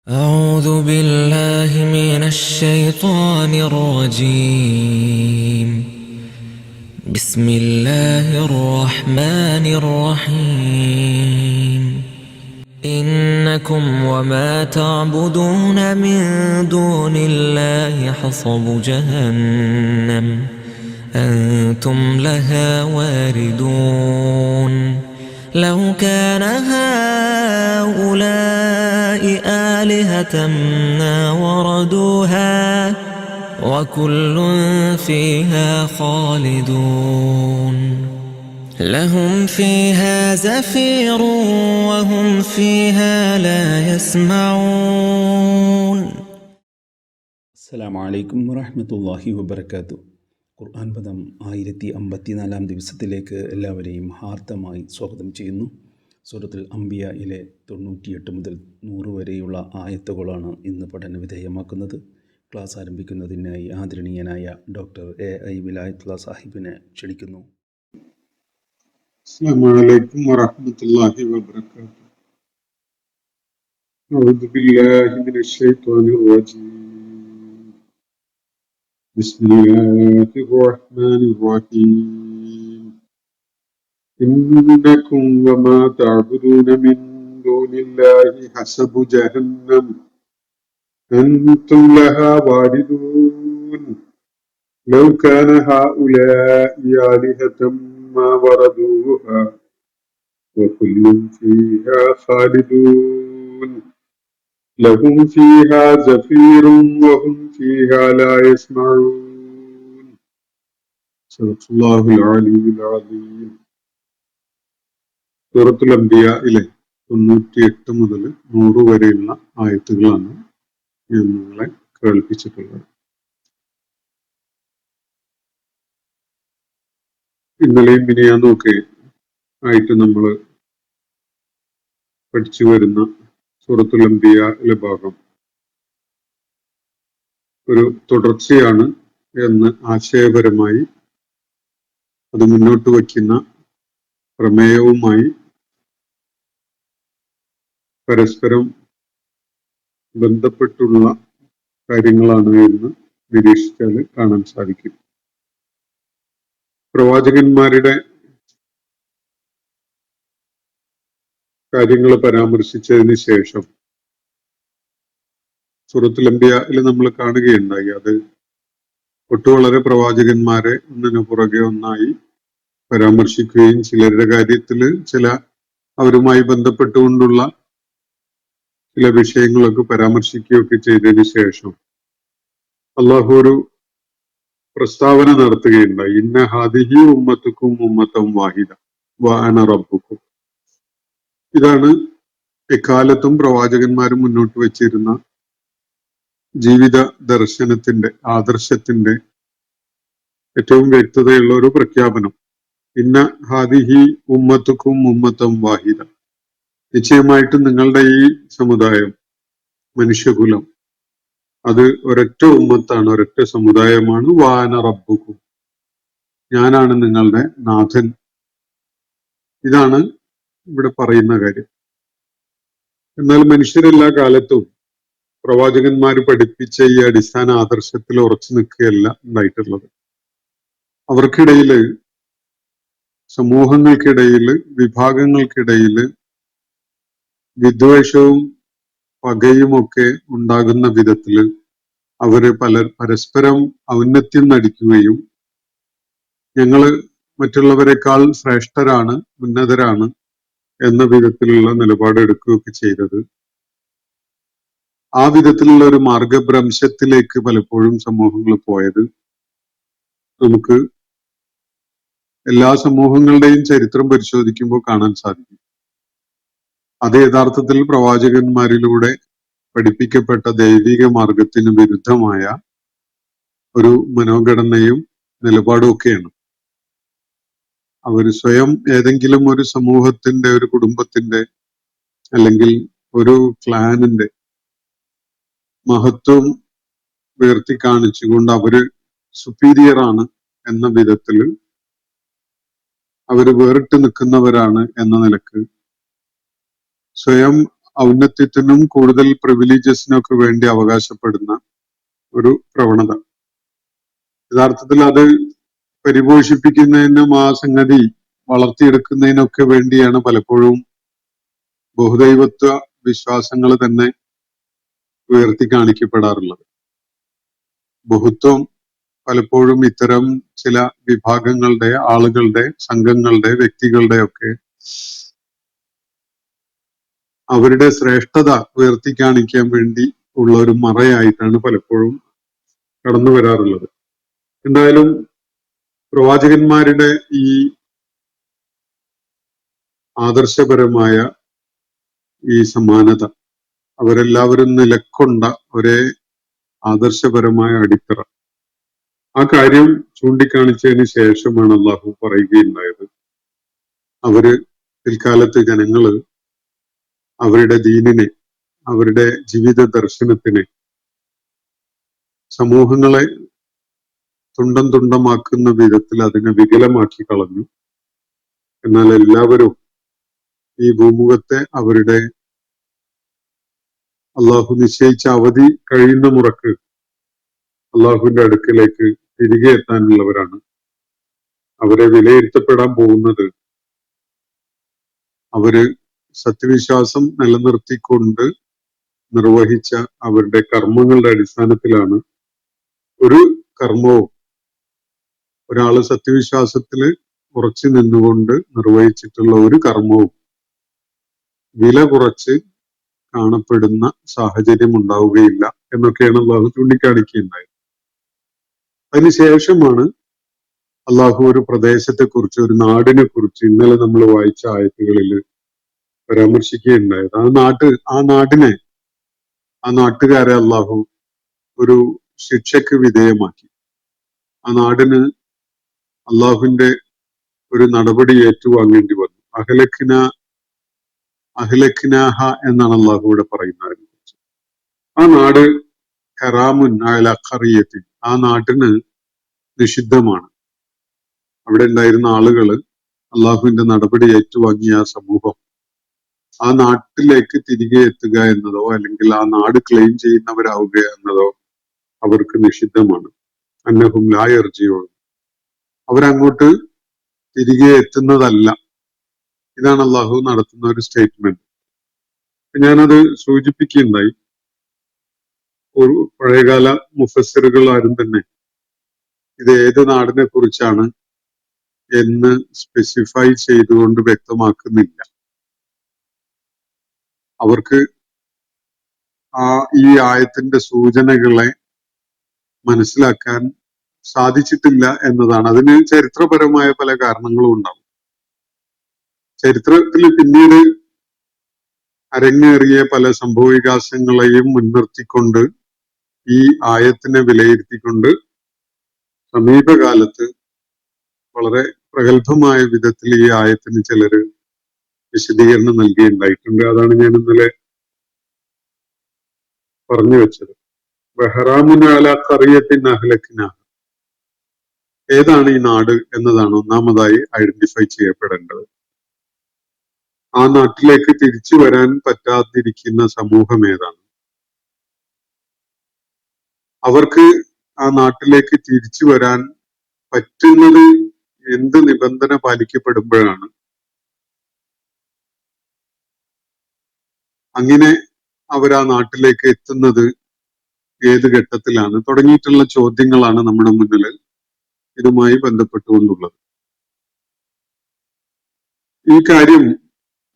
أعوذ بالله من الشيطان الرجيم. بسم الله الرحمن الرحيم. إنكم وما تعبدون من دون الله حصب جهنم أنتم لها واردون. لو كان هؤلاء آلهة ما وردوها وكل فيها خالدون. لهم فيها زفير وهم فيها لا يسمعون. അസ്സലാമു അലൈക്കും വറഹ്മത്തുള്ളാഹി വബറകാതുഹു. ഖുർആൻ പദം 1054 ദിവസത്തിലേക്ക് എല്ലാവരെയും ഹാർദമായി സ്വാഗതം ചെയ്യുന്നു. സൂറത്തുൽ അംബിയയിലെ 98 മുതൽ 100 വരെയുള്ള ആയത്തുകളാണ് ഇന്ന് പഠന വിധേയമാക്കുന്നത്. ക്ലാസ് ആരംഭിക്കുന്നതിനായി ആദരണീയനായ ഡോക്ടർ എ വിലായത്തുള്ള സാഹിബിനെ ക്ഷണിക്കുന്നു. السلام عليكم ورحمة الله وبركاته. أعوذ بالله من الشيطان الرجيم. بسم الله الرحمن الرحيم. إنكم وما تعبدون من دون الله حسب جهنم أنتم لها واردون. لو كان هؤلاء آلهة ما وردوها وكل فيها خالدون. لهم فيها زفير وهم فيها لا يسمعون. صدق الله العلي العظيم. സൂറത്തുൽ അംബിയയിലെ 98 മുതൽ 100 വരെയുള്ള ആയത്തുകളാണ് ഞാൻ നിങ്ങളെ കേൾപ്പിച്ചിട്ടുള്ളത്. ഇന്നലെയും മിനിയാന്നുമൊക്കെ ആയിട്ട് നമ്മൾ പഠിച്ചു വരുന്ന സൂറത്തുൽ അംബിയയിലെ ഭാഗം ഒരു തുടർച്ചയാണ് എന്ന് ആശയപരമായി അത് മുന്നോട്ട് വയ്ക്കുന്ന പ്രമേയവുമായി പരസ്പരം ബന്ധപ്പെട്ടുള്ള കാര്യങ്ങളാണ് എന്ന് നിരീക്ഷിച്ചാൽ കാണാൻ സാധിക്കും. പ്രവാചകന്മാരുടെ കാര്യങ്ങൾ പരാമർശിച്ചതിന് ശേഷം സൂറത്തുൽ അംബിയയിൽ നമ്മൾ കാണുകയുണ്ടായി. അത് വളരെ പ്രവാചകന്മാരെ ഒന്നിനു പുറകെ ഒന്നായി പരാമർശിക്കുകയും ചിലരുടെ കാര്യത്തിൽ ചില അവരുമായി ബന്ധപ്പെട്ടുകൊണ്ടുള്ള ചില വിഷയങ്ങളൊക്കെ പരാമർശിക്കുകയൊക്കെ ചെയ്തതിന് ശേഷം അള്ളാഹു ഒരു പ്രസ്താവന നടത്തുകയുണ്ടായി. ഇന്ന ഹാദിഹി ഉമ്മത്തുക്കും ഉമ്മത്തം വാഹിദ വഅന റബ്ബുക്കും. ഇതാണ് എക്കാലത്തും പ്രവാചകന്മാരും മുന്നോട്ട് വെച്ചിരുന്ന ജീവിത ദർശനത്തിന്റെ ആദർശത്തിന്റെ ഏറ്റവും വ്യക്തതയുള്ള ഒരു പ്രഖ്യാപനം. ഇന്ന ഹാദിഹി ഉമ്മത്തുക്കും ഉമ്മത്തം വാഹിദ. നിശ്ചയമായിട്ടും നിങ്ങളുടെ ഈ സമുദായം, മനുഷ്യകുലം, അത് ഒരൊറ്റ ഉമ്മത്താണ്, ഒരൊറ്റ സമുദായമാണ്. വഅന റബ്ബുക്കും, ഞാനാണ് നിങ്ങളുടെ നാഥൻ. ഇതാണ് ഇവിടെ പറയുന്ന കാര്യം. എന്നാൽ മനുഷ്യരെല്ലാ കാലത്തും പ്രവാചകന്മാർ പഠിപ്പിച്ച ഈ അടിസ്ഥാന ആദർശത്തിൽ ഉറച്ചു നിൽക്കുകയല്ല ഉണ്ടായിട്ടുള്ളത്. അവർക്കിടയില്, സമൂഹങ്ങൾക്കിടയില്, വിഭാഗങ്ങൾക്കിടയില് വിദ്വേഷവും പകയുമൊക്കെ ഉണ്ടാകുന്ന വിധത്തില് അവര് പരസ്പരം ഔന്നത്യം നടിക്കുകയും ഞങ്ങള് മറ്റുള്ളവരെക്കാൾ ശ്രേഷ്ഠരാണ്, ഉന്നതരാണ് എന്ന വിധത്തിലുള്ള നിലപാടെടുക്കുകയൊക്കെ ചെയ്തത്. ആ വിധത്തിലുള്ള ഒരു മാർഗഭ്രംശത്തിലേക്ക് പലപ്പോഴും സമൂഹങ്ങൾ പോയത് നമുക്ക് എല്ലാ സമൂഹങ്ങളുടെയും ചരിത്രം പരിശോധിക്കുമ്പോൾ കാണാൻ സാധിക്കും. അത് യഥാർത്ഥത്തിൽ പ്രവാചകന്മാരിലൂടെ പഠിപ്പിക്കപ്പെട്ട ദൈവിക മാർഗത്തിന് വിരുദ്ധമായ ഒരു മനോഘടനയും നിലപാടും ഒക്കെയാണ്. അവർ സ്വയം ഏതെങ്കിലും ഒരു സമൂഹത്തിന്റെ, ഒരു കുടുംബത്തിന്റെ അല്ലെങ്കിൽ ഒരു ക്ലാനിന്റെ മഹത്വം ഉയർത്തി കാണിച്ചുകൊണ്ട് അവര് സുപ്പീരിയർ ആണ് എന്ന വിധത്തിൽ അവര് വേറിട്ട് നിൽക്കുന്നവരാണ് എന്ന നിലക്ക് സ്വയം ഔന്നത്യത്തിനും കൂടുതൽ പ്രിവിലേജസിനൊക്കെ വേണ്ടി അവകാശപ്പെടുന്ന ഒരു പ്രവണത. യഥാർത്ഥത്തിൽ അത് പരിപോഷിപ്പിക്കുന്നതിനും ആ സംഗതി വളർത്തിയെടുക്കുന്നതിനൊക്കെ വേണ്ടിയാണ് പലപ്പോഴും ബഹുദൈവത്വ വിശ്വാസങ്ങൾ തന്നെ ഉയർത്തി കാണിക്കപ്പെടാറുള്ളത്. ബഹുത്വം പലപ്പോഴും ഇത്തരം ചില വിഭാഗങ്ങളുടെ, ആളുകളുടെ, സംഘങ്ങളുടെ, വ്യക്തികളുടെ ഒക്കെ അവരുടെ ശ്രേഷ്ഠത ഉയർത്തി കാണിക്കാൻ വേണ്ടി ഉള്ള ഒരു മറയായിട്ടാണ് പലപ്പോഴും കടന്നു വരാറുള്ളത്. എന്തായാലും പ്രവാചകന്മാരുടെ ഈ ആദർശപരമായ ഈ സമാനത, അവരെല്ലാവരും നിലക്കൊണ്ട ഒരേ ആദർശപരമായ അടിത്തറ, ആ കാര്യം ചൂണ്ടിക്കാണിച്ചതിന് ശേഷമാണ് അള്ളാഹു പറയുകയുണ്ടായത്, അവര് പിൽക്കാലത്ത് ജനങ്ങള് അവരുടെ ദീനിനെ, അവരുടെ ജീവിത ദർശനത്തിനെ സമൂഹങ്ങളെ തുണ്ടം തുണ്ടമാക്കുന്ന വിധത്തിൽ അതിനെ വികലമാക്കി കളഞ്ഞു. എന്നാൽ എല്ലാവരും ഈ ഭൂമുഖത്തെ അവരുടെ അള്ളാഹു നിശ്ചയിച്ച അവധി കഴിയുന്ന മുറക്ക് അള്ളാഹുവിന്റെ അടുക്കലേക്ക് തിരികെ എത്താനുള്ളവരാണ്. അവരെ വിലയിരുത്തപ്പെടാൻ പോകുന്നത് അവര് സത്യവിശ്വാസം നിലനിർത്തിക്കൊണ്ട് നിർവഹിച്ച അവരുടെ കർമ്മങ്ങളുടെ അടിസ്ഥാനത്തിലാണ്. ഒരു കർമ്മവും ഒരാള് സത്യവിശ്വാസത്തില് ഉറച്ചു നിന്നുകൊണ്ട് നിർവഹിച്ചിട്ടുള്ള ഒരു കർമ്മവും വില കുറച്ച് കാണപ്പെടുന്ന സാഹചര്യം ഉണ്ടാവുകയില്ല എന്നൊക്കെയാണ് അള്ളാഹു ചൂണ്ടിക്കാണിക്കുകയുണ്ടായത്. അതിനുശേഷമാണ് അള്ളാഹു ഒരു പ്രദേശത്തെക്കുറിച്ച്, ഒരു നാടിനെ കുറിച്ച് ഇന്നലെ നമ്മൾ വായിച്ച ആയത്തുകളിൽ പരാമർശിക്കുകയുണ്ടായത്. ആ നാട്ടുകാരെ അള്ളാഹു ഒരു ശിക്ഷയ്ക്ക് വിധേയമാക്കി. ആ നാടിന് അള്ളാഹുവിന്റെ ഒരു നടപടി ഏറ്റുവാങ്ങേണ്ടി വന്നു. അഹ്ലഖ്നാഹ എന്നാണ് അള്ളാഹു ഇവിടെ പറയുന്നത്. ആ നാട് ഹറാമുൻ അല ഖറിയത്തിൻ, ആ നാട്ടിന് നിഷിദ്ധമാണ്. അവിടെ ഉണ്ടായിരുന്ന ആളുകള് അള്ളാഹുവിന്റെ നടപടി ഏറ്റുവാങ്ങിയ ആ സമൂഹം ആ നാട്ടിലേക്ക് തിരികെ എത്തുക എന്നതോ അല്ലെങ്കിൽ ആ നാട് ക്ലെയിം ചെയ്യുന്നവരാവുക എന്നതോ അവർക്ക് നിഷിദ്ധമാണ്. അന്നഹും ലാ യർജിഊൻ, അവരങ്ങോട്ട് തിരികെ എത്തുന്നതല്ല. ഇതാണ് അള്ളാഹു നടത്തുന്ന ഒരു സ്റ്റേറ്റ്മെന്റ്. ഞാനത് സൂചിപ്പിക്കുകയുണ്ടായി. ഒരു പഴയകാല മുഫസ്സിറുകൾ ആരും തന്നെ ഇത് ഏത് നാടിനെ കുറിച്ചാണ് എന്ന് സ്പെസിഫൈ ചെയ്തുകൊണ്ട് വ്യക്തമാക്കുന്നില്ല. അവർക്ക് ഈ ആയത്തിന്റെ സൂചനകളെ മനസ്സിലാക്കാൻ സാധിച്ചിട്ടില്ല എന്നതാണ്. അതിന് ചരിത്രപരമായ പല കാരണങ്ങളും ഉണ്ടാവും. ചരിത്രത്തിൽ പിന്നീട് അരങ്ങേറിയ പല സംഭവവികാസങ്ങളെയും മുൻനിർത്തിക്കൊണ്ട് ഈ ആയത്തിനെ വിലയിരുത്തിക്കൊണ്ട് സമീപകാലത്ത് വളരെ പ്രഗത്ഭമായ വിധത്തിൽ ഈ ആയത്തിന് ചിലര് വിശദീകരണം നൽകിയിട്ടുണ്ടായിട്ടുണ്ട്. അതാണ് ഞാൻ ഇന്നലെ പറഞ്ഞു വെച്ചത്. ബഹ്റാമുനാല ഖറിയത്തിൻ അഹ്ലഖ്ന, ഏതാണ് ഈ നാട് എന്നതാണ് ഒന്നാമതായി ഐഡന്റിഫൈ ചെയ്യപ്പെടേണ്ടത്. ആ നാട്ടിലേക്ക് തിരിച്ചു വരാൻ പറ്റാതിരിക്കുന്ന സമൂഹം ഏതാണ്? അവർക്ക് ആ നാട്ടിലേക്ക് തിരിച്ചു വരാൻ പറ്റുന്നത് എന്ത് നിബന്ധന പാലിക്കപ്പെടുമ്പോഴാണ്? അങ്ങനെ അവർ ആ നാട്ടിലേക്ക് എത്തുന്നത് ഏത് ഘട്ടത്തിലാണ്? തുടങ്ങിയിട്ടുള്ള ചോദ്യങ്ങളാണ് നമ്മുടെ മുന്നിൽ ഇതുമായി ബന്ധപ്പെട്ടുകൊണ്ടുള്ളത്. ഈ കാര്യം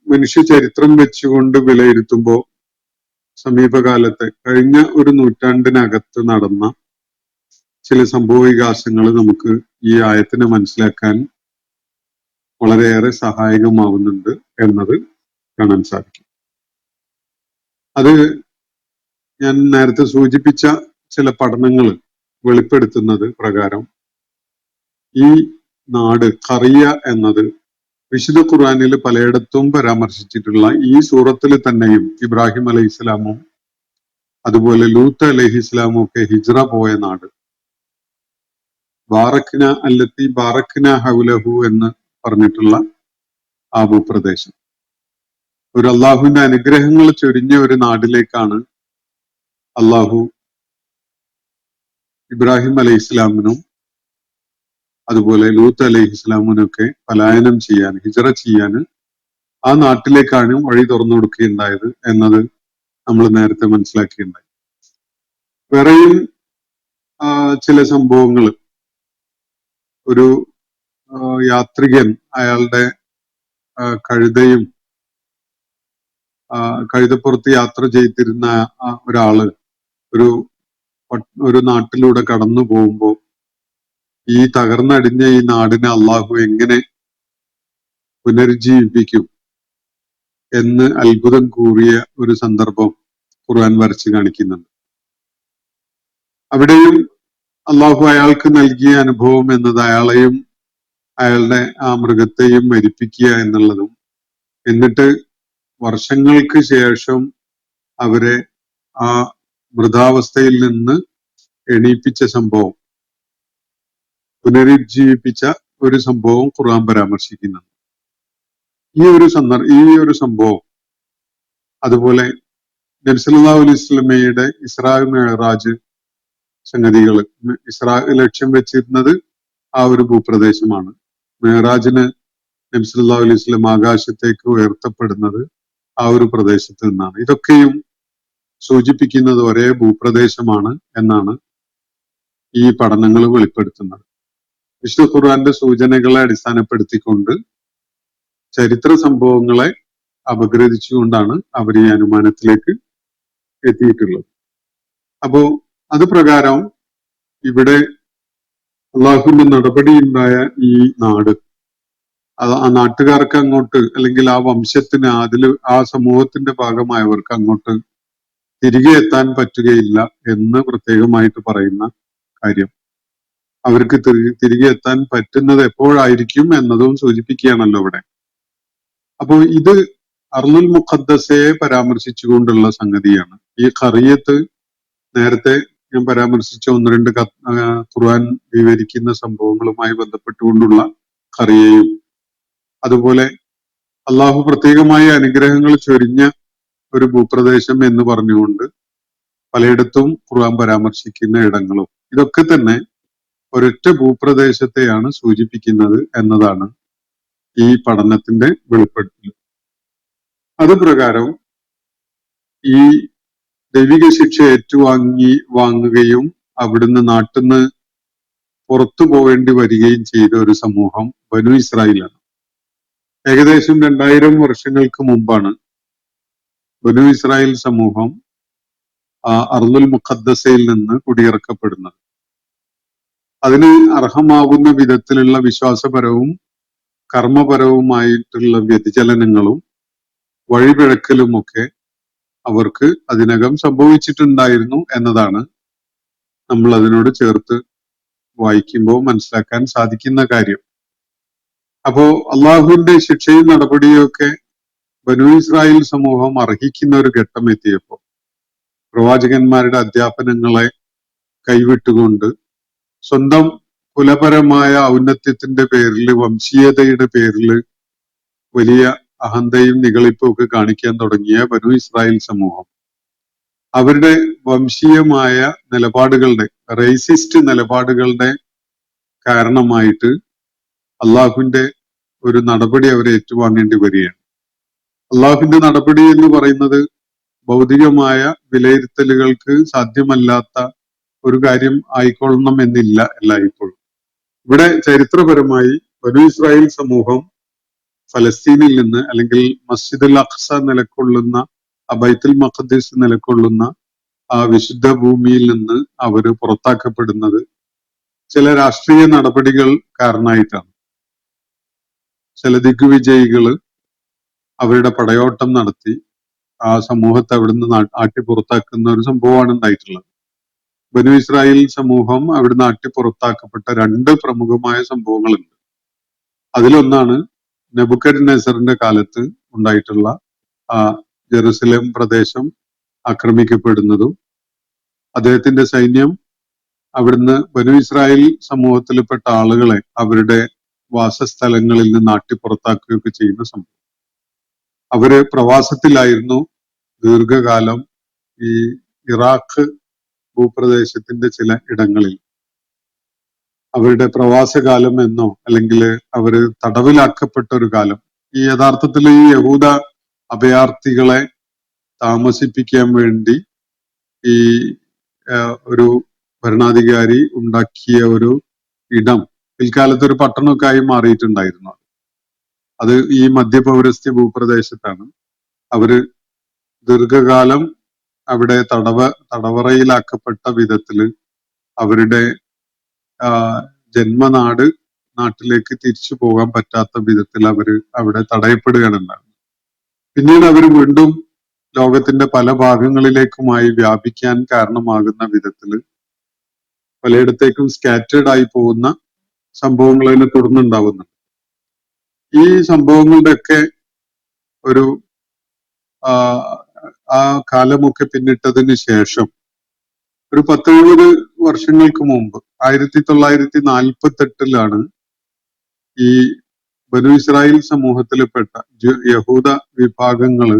മനുഷ്യ ചരിത്രം വെച്ചുകൊണ്ട് വിലയിരുത്തുമ്പോൾ സമീപകാലത്തെ കഴിഞ്ഞ ഒരു നൂറ്റാണ്ടിനകത്ത് നടന്ന ചില സംഭവവികാസങ്ങൾ നമുക്ക് ഈ ആയത്തിനെ മനസ്സിലാക്കാൻ വളരെയേറെ സഹായകമാവുന്നുണ്ട് എന്നത് കാണാൻ സാധിക്കും. അത് ഞാൻ നേരത്തെ സൂചിപ്പിച്ച ചില പഠനങ്ങൾ വെളിപ്പെടുത്തുന്നത് പ്രകാരം ഈ നാട് ഖറിയ എന്നത് വിശുദ്ധ ഖുർആനിൽ പലയിടത്തും പരാമർശിച്ചിട്ടുള്ള, ഈ സൂറത്തിൽ തന്നെയും ഇബ്രാഹിം അലൈഹി ഇസ്ലാമും അതുപോലെ ലൂത്ത് അലൈഹി ഇസ്ലാമും ഒക്കെ ഹിജ്റ പോയ നാട്, ബാറക്ന അല്ലത്തി ബാറക്ന ഹൗലഹു എന്ന് പറഞ്ഞിട്ടുള്ള ആ ഭൂപ്രദേശം, ഒരു അള്ളാഹുവിന്റെ അനുഗ്രഹങ്ങൾ ചൊരിഞ്ഞ ഒരു നാടിലേക്കാണ് അള്ളാഹു ഇബ്രാഹിം അലൈഹി ഇസ്ലാമിനും അതുപോലെ ലൂത്ത് അലൈഹി ഇസ്ലാമിനൊക്കെ പലായനം ചെയ്യാൻ, ഹിജറ ചെയ്യാൻ ആ നാട്ടിലേക്കാണ് വഴി തുറന്നു കൊടുക്കുകയുണ്ടായത് എന്നത് നമ്മൾ നേരത്തെ മനസ്സിലാക്കിയിട്ടുണ്ടായി. വേറെയും ചില സംഭവങ്ങൾ, ഒരു യാത്രികൻ അയാളുടെ കഴുതയും കഴുതപ്പുറത്ത് യാത്ര ചെയ്തിരുന്ന ഒരാള് ഒരു നാട്ടിലൂടെ കടന്നു പോകുമ്പോൾ ഈ തകർന്നടിഞ്ഞ ഈ നാടിനെ അള്ളാഹു എങ്ങനെ പുനരുജ്ജീവിപ്പിക്കും എന്ന് അത്ഭുതം കൂറിയ ഒരു സന്ദർഭം ഖുർആൻ വരച്ച് കാണിക്കുന്നുണ്ട്. അവിടെയും അള്ളാഹു അയാൾക്ക് നൽകിയ അനുഭവം എന്നത് അയാളെയും അയാളുടെ ആ മൃഗത്തെയും മരിപ്പിക്കുക എന്നുള്ളതും, എന്നിട്ട് വർഷങ്ങൾക്ക് ശേഷം അവരെ ആ മൃതാവസ്ഥയിൽ നിന്ന് എണീപ്പിച്ച സംഭവം, പുനരുജ്ജീവിപ്പിച്ച ഒരു സംഭവം ഖുർആൻ പരാമർശിക്കുന്നുണ്ട്. ഈ ഒരു സംഭവം, അതുപോലെ നബി സല്ലല്ലാഹു അലൈഹി വസല്ലമയുടെ ഇസ്രാ മിഅ്റാജ് സംഗതികൾ, ഇസ്രാ ലക്ഷ്യം വെച്ചിരുന്നത് ആ ഒരു ഭൂപ്രദേശമാണ്. മിഅ്റാജിന് നബി സല്ലല്ലാഹു അലൈഹി വസല്ലം ആകാശത്തേക്ക് ഉയർത്തപ്പെടുന്നത് ആ ഒരു പ്രദേശത്ത് നിന്നാണ്. ഇതൊക്കെയും സൂചിപ്പിക്കുന്നത് ഒരേ ഭൂപ്രദേശമാണ് എന്നാണ് ഈ പഠനങ്ങൾ വെളിപ്പെടുത്തുന്നത്. വിശുദ്ധ ഖുർആന്റെ സൂചനകളെ അടിസ്ഥാനപ്പെടുത്തിക്കൊണ്ട് ചരിത്ര സംഭവങ്ങളെ അപഗ്രഥിച്ചുകൊണ്ടാണ് അവർ ഈ അനുമാനത്തിലേക്ക് എത്തിയിട്ടുള്ളത്. അപ്പോ അത് പ്രകാരം ഇവിടെ അള്ളാഹുവിന്റെ നടപടിയുണ്ടായ ഈ നാട്, ആ നാട്ടുകാർക്ക് അങ്ങോട്ട്, അല്ലെങ്കിൽ ആ വംശത്തിന്, ആ സമൂഹത്തിന്റെ ഭാഗമായവർക്ക് അങ്ങോട്ട് തിരികെ എത്താൻ പറ്റുകയില്ല എന്ന് പ്രത്യേകമായിട്ട് പറയുന്ന കാര്യം, അവർക്ക് തിരികെ എത്താൻ പറ്റുന്നത് എപ്പോഴായിരിക്കും എന്നതും സൂചിപ്പിക്കുകയാണല്ലോ ഇവിടെ. അപ്പോൾ ഇത് അർളുൽ മുഖദ്ദസയെ പരാമർശിച്ചുകൊണ്ടുള്ള സംഗതിയാണ്. ഈ ഖറിയത്ത് നേരത്തെ ഞാൻ പരാമർശിച്ച ഒന്ന് രണ്ട് ഖുർആൻ വിവരിക്കുന്ന സംഭവങ്ങളുമായി ബന്ധപ്പെട്ടുകൊണ്ടുള്ള ഖറിയയും, അതുപോലെ അള്ളാഹു പ്രത്യേകമായ അനുഗ്രഹങ്ങൾ ചൊരിഞ്ഞ ഒരു ഭൂപ്രദേശം എന്ന് പറഞ്ഞുകൊണ്ട് പലയിടത്തും ഖുർആൻ പരാമർശിക്കുന്ന ഇടങ്ങളും, ഇതൊക്കെ തന്നെ ഒരൊറ്റ ഭൂപ്രദേശത്തെയാണ് സൂചിപ്പിക്കുന്നത് എന്നതാണ് ഈ പഠനത്തിന്റെ വെളിപ്പെടുത്തൽ. അത് പ്രകാരം ഈ ദൈവിക ശിക്ഷ വാങ്ങുകയും അവിടുന്ന് നാട്ടിന്ന് പുറത്തു പോവേണ്ടി വരികയും ചെയ്ത ഒരു സമൂഹം ബനു ഇസ്രായേലാണ്. ഏകദേശം 2000 വർഷങ്ങൾക്ക് മുമ്പാണ് ബനു ഇസ്രായേൽ സമൂഹം അർളുൽ മുഖദ്ദസയിൽ നിന്ന് കുടിയിറക്കപ്പെടുന്നത്. അതിന് അർഹമാവുന്ന വിധത്തിലുള്ള വിശ്വാസപരവും കർമ്മപരവുമായിട്ടുള്ള വ്യതിചലനങ്ങളും വഴിപിഴക്കലുമൊക്കെ അവർക്ക് അതിനകം സംഭവിച്ചിട്ടുണ്ടായിരുന്നു എന്നതാണ് നമ്മൾ അതിനോട് ചേർത്ത് വായിക്കുമ്പോൾ മനസ്സിലാക്കാൻ സാധിക്കുന്ന കാര്യം. അപ്പോ അള്ളാഹുവിന്റെ ശിക്ഷയും നടപടിയും ഒക്കെ ബനു ഇസ്രായേൽ സമൂഹം അർഹിക്കുന്ന ഒരു ഘട്ടം എത്തിയപ്പോൾ പ്രവാചകന്മാരുടെ അധ്യാപനങ്ങളെ കൈവിട്ടുകൊണ്ട് സ്വന്തം കുലപരമായ ഔന്നത്യത്തിന്റെ പേരിൽ, വംശീയതയുടെ പേരിൽ വലിയ അഹന്തയും നിഗളിപ്പും ഒക്കെ കാണിക്കാൻ തുടങ്ങിയ ബനു ഇസ്രായേൽ സമൂഹം അവരുടെ വംശീയമായ നിലപാടുകളുടെ, റേസിസ്റ്റ് നിലപാടുകളുടെ കാരണമായിട്ട് അള്ളാഹുവിന്റെ ഒരു നടപടി അവരെ ഏറ്റുവാങ്ങേണ്ടി വരികയാണ്. അള്ളാഹുവിന്റെ നടപടി എന്ന് പറയുന്നത് ഭൗതികമായ വിലയിരുത്തലുകൾക്ക് സാധ്യമല്ലാത്ത ഒരു കാര്യം ആയിക്കൊള്ളണം എന്നില്ല എല്ലായ്പ്പോഴും. ഇവിടെ ചരിത്രപരമായി ബനു ഇസ്രായേൽ സമൂഹം ഫലസ്തീനിൽ നിന്ന്, അല്ലെങ്കിൽ മസ്ജിദുൽ അഖ്സ നിലകൊള്ളുന്ന, ബൈത്തുൽ മഖ്ദിസ് നിലകൊള്ളുന്ന ആ വിശുദ്ധ ഭൂമിയിൽ നിന്ന് അവർ പുറത്താക്കപ്പെടുന്നത് ചില രാഷ്ട്രീയ നടപടികൾ കാരണമായിട്ടാണ്. ചില ദിഗ്വിജയികള് അവരുടെ പടയോട്ടം നടത്തി ആ സമൂഹത്തെ അവിടുന്ന് ആട്ടി പുറത്താക്കുന്ന ഒരു സംഭവമാണ് ഉണ്ടായിട്ടുള്ളത്. ബനു ഇസ്രായേൽ സമൂഹം അവിടുന്ന് ആട്ടി പുറത്താക്കപ്പെട്ട 2 പ്രമുഖമായ സംഭവങ്ങളുണ്ട്. അതിലൊന്നാണ് നെബുക്കദ്നെസറിന്റെ കാലത്ത് ഉണ്ടായിട്ടുള്ള ജെറുസലേം പ്രദേശം ആക്രമിക്കപ്പെടുന്നതും അദ്ദേഹത്തിന്റെ സൈന്യം അവിടുന്ന് ബനു ഇസ്രായേൽ സമൂഹത്തിൽപ്പെട്ട ആളുകളെ അവരുടെ വാസസ്ഥലങ്ങളിൽ നിന്ന് ആട്ടി പുറത്താക്കുകയൊക്കെ ചെയ്യുന്ന സംഭവം. അവര് പ്രവാസത്തിലായിരുന്നു ദീർഘകാലം ഈ ഇറാഖ് ഭൂപ്രദേശത്തിന്റെ ചില ഇടങ്ങളിൽ. അവരുടെ പ്രവാസകാലം എന്നോ അല്ലെങ്കിൽ അവര് തടവിലാക്കപ്പെട്ട ഒരു കാലം. ഈ യഥാർത്ഥത്തിൽ ഈ യഹൂദ അഭയാർത്ഥികളെ താമസിപ്പിക്കാൻ വേണ്ടി ഈ ഒരു ഭരണാധികാരി ഉണ്ടാക്കിയ ഒരു ഇടം പിൽക്കാലത്ത് ഒരു പട്ടണമൊക്കെ ആയി മാറിയിട്ടുണ്ടായിരുന്നു. അത് ഈ മധ്യപൗരസ്ത്യ ഭൂപ്രദേശത്താണ്. അവര് ദീർഘകാലം അവിടെ തടവറയിലാക്കപ്പെട്ട വിധത്തില് അവരുടെ ജന്മനാട് നാട്ടിലേക്ക് തിരിച്ചു പോകാൻ പറ്റാത്ത വിധത്തിൽ അവര് അവിടെ തടയപ്പെടുകയാണ് ഉണ്ടാകുന്നത്. പിന്നീട് അവർ വീണ്ടും ലോകത്തിന്റെ പല ഭാഗങ്ങളിലേക്കുമായി വ്യാപിക്കാൻ കാരണമാകുന്ന വിധത്തില് പലയിടത്തേക്കും സ്കാറ്റേർഡ് ആയി പോകുന്ന സംഭവങ്ങൾ അതിനെ തുടർന്നുണ്ടാവുന്നുണ്ട്. ഈ സംഭവങ്ങളുടെയൊക്കെ ഒരു ആ കാലമൊക്കെ പിന്നിട്ടതിന് ശേഷം ഒരു 10-70 വർഷങ്ങൾക്ക് മുമ്പ് 1948 ഈ ബനു ഇസ്രായേൽ സമൂഹത്തിൽപ്പെട്ട യഹൂദ വിഭാഗങ്ങള്